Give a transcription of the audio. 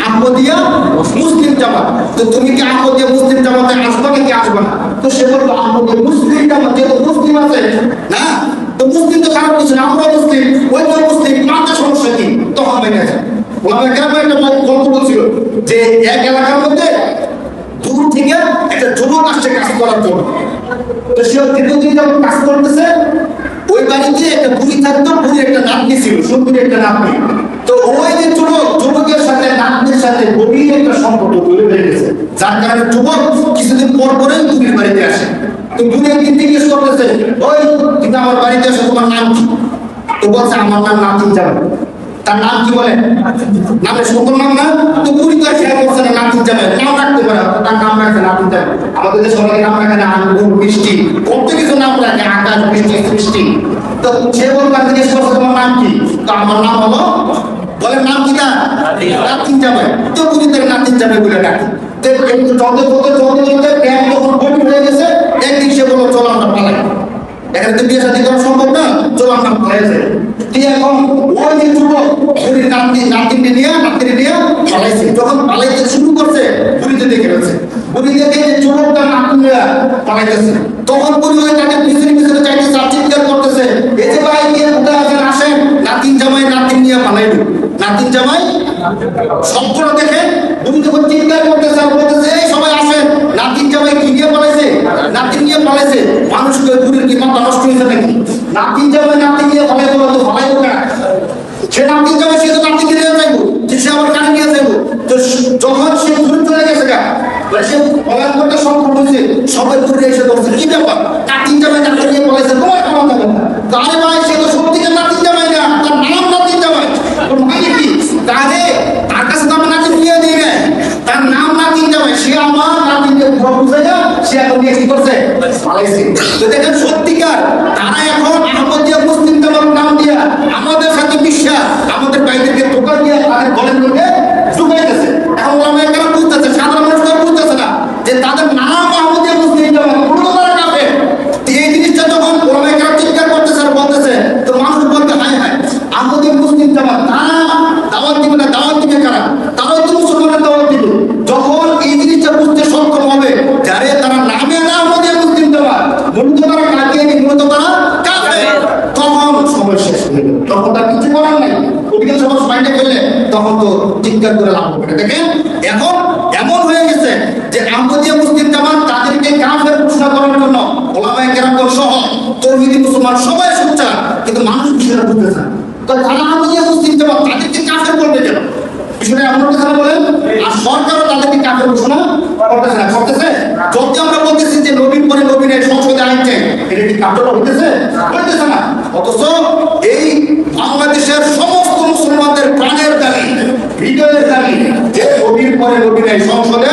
আহমদিয়া মুসলিম জামাত। তো তুমি কি আহমদিয়া মুসলিম জামাতে আসবে নাকি আসবে না? তো সে বললো আহমদিয়া মুসলিম জামাত, যেহেতু মুসলিম আছে না, তো মুসলিম তো খারাপ কিছু না, আমরা মুসলিম, ওইটা মুসলিম, মাত্র সমস্যা কি? তখন বেড়ে যায় ওনাদের গ্রামে একটা গল্প বলছিল যে এক এলাকার মধ্যে দূর থেকে একটা যুবক আসছে কাজ করার জন্য। তো সে দীর্ঘদিন যখন কাজ করতেছে, ওই বাড়িতে একটা বুড়ি থাকতো, বুড়ির একটা নাতনি ছিল, সুন্দরী একটা নাতনি। তো ওই যে যুবকের সাথে নাতনির সাথে গভীর একটা সম্পর্ক তৈরি হয়ে গেছে, যার কারণে যুবক কিছুদিন পর পরেই বুড়ির বাড়িতে আসে। তো বুড়ি একদিন জিজ্ঞেস করতেছে, ওই তুমি আমার বাড়িতে আসো, তোমার নাম কি? তো বলছে আমার নাম নাতিন জামাই। তার নাম কি বলে? নামের সুন্দর নাম না? তো বুড়ি তো খেয়াল করছে না নাতিন জামাই নাম রাখতে পারে, তার নাম রাখছে নাতিন জামাই। আমাদের দেশে অনেকে নাম রাখে না, আঙ্গুর, বৃষ্টি, কত কিছু নাম রাখে, আকাশ, বৃষ্টি, সৃষ্টি। তো সে বলবে জিজ্ঞেস করছে তোমার নাম কি? তো আমার নাম হলো, বলে নাম কি? না নাতিন জামাই। তো বুড়ি তার নাতিন জামাই বলে ডাকে। একটু চলতে প্যান্ট যখন গভীর হয়ে গেছে, একদিন সে বললো চলো আমরা পালাই, এখানে তো বিয়ে শাদী করা সম্ভব না, চলো আমরা পালাই যাই। এখন ওই যে যুবক বুড়ির নাতিনি নিয়ে পালাইছে। যখন পালাইতে শুরু করছে, বুড়িতে দেখে ফেলছে, বুড়ি দেখে যে যুবকটা নাতিনিরা পালাইতেছে, তখন বুড়ি ওই তাকে পিছনে চাইতেছে, চিৎকার করতেছে, এই যে ভাই কে কোথায় আছেন, আসেন, নাতিন জামাই নাতিন নিয়ে পালাইল। নাতিন জামাই সবগুলো দেখে বুড়ি যখন চিৎকার করতেছে আর বলতেছে, এই সবাই আসেন, নাতিন জামাই কি নিয়ে পালাইছে? নাতিন নিয়ে পালাইছে। মানুষকে বুড়ির কি মাথা নষ্ট হয়েছে নাকি? নাতিন জামাই নাতিন নিয়ে পালাইতে পারতো, পালাইবো না। সে নাতিন জামাই, সে তো নাতিনকে নিয়ে যাইবো, সে আবার কানে নিয়ে যাইবো। তো যখন সে দূরে চলে গেছে গা, সে পলায়ন করতে সক্ষম হয়েছে, সবাই দূরে এসে ধরছে, কি ব্যাপার, নাতিন জামাই নাতিন নিয়ে পালাইছে, তোমার কেমন থাকে? তাহলে ভাই সে তো সত্যিকার নাতিন জামাই না, তার নাম নাতিন জামাই। মানে কি তাহলে তার কাছে তো আমার নাতিন নিয়ে দিয়ে নেয়, তার নাম নাতিন জামাই, সে আমার নাতিনকে বুঝে যা, সে এখন নিয়ে কি করছে, পালাইছে। তো দেখেন সত্যিকার তারা এখন আহমদিয়া মুসলিম জামাত নাম দিয়া আমাদের সাথে বিশ্বাস, আমাদের ভাইদেরকে টোকা দিয়ে তাদের গলের মধ্যে ঢুকাইতেছে। এখন আমরা কেন বুঝতেছে, সাধারণ মানুষ তো বুঝতেছে না যে তাদের নাম আহমদিয়া মুসলিম জামাত, পুরো তারা কাফের। এই জিনিসটা যখন ওলামায়ে কেরাম চিৎকার করতেছে আর বলতেছে, তো মানুষ বলতে হায় হায়, আহমদিয়া মুসলিম জামাত তারা দাওয়াত দিবে না, দাওয়াত দিবে কারা? তারাও তো মুসলমানের দাওয়াত দিবে। যখন এই জিনিসটা বুঝতে সক্ষম হবে, যারে তারা নামে না আহমদিয়া মুসলিম জামাত, মূলত তারা কাদিয়ানি, মূলত তারা কাফের, তখন সময় শেষ হয়ে গেল, তখন তার কিছু করার নাই। ওদিকে সমাজ মাইন্ডে করলে তখন তো চিৎকার করে লাভ হবে। দেখেন এখন এমন হয়ে গেছে যে আহমদিয়া মুসলিম জামাত তাদেরকে কাফের ঘোষণা করার জন্য ওলামায়ে কেরাম সহ তৌহিদি মুসলমান সবাই সোচ্চার, কিন্তু মানুষ বিষয়টা বুঝতেছে না। তো তারা আহমদিয়া মুসলিম জামাত তাদেরকে কাফের বলবে কেন? বিষয়টা এমন কথা বলেন। আর সরকারও তাদেরকে কাফের ঘোষণা করতেছে না, করতেছে। যদি আমরা বলতেছি যে নবীন পরে নবীনের সংসদে আইন চাই, এটা কি কাফের হইতেছে? হইতেছে না। অথচ এই বাংলাদেশের সমস্ত মুসলমানদের প্রাণের দাবি, হৃদয়ের দাবি যে নবীন পরে নবীনের সংসদে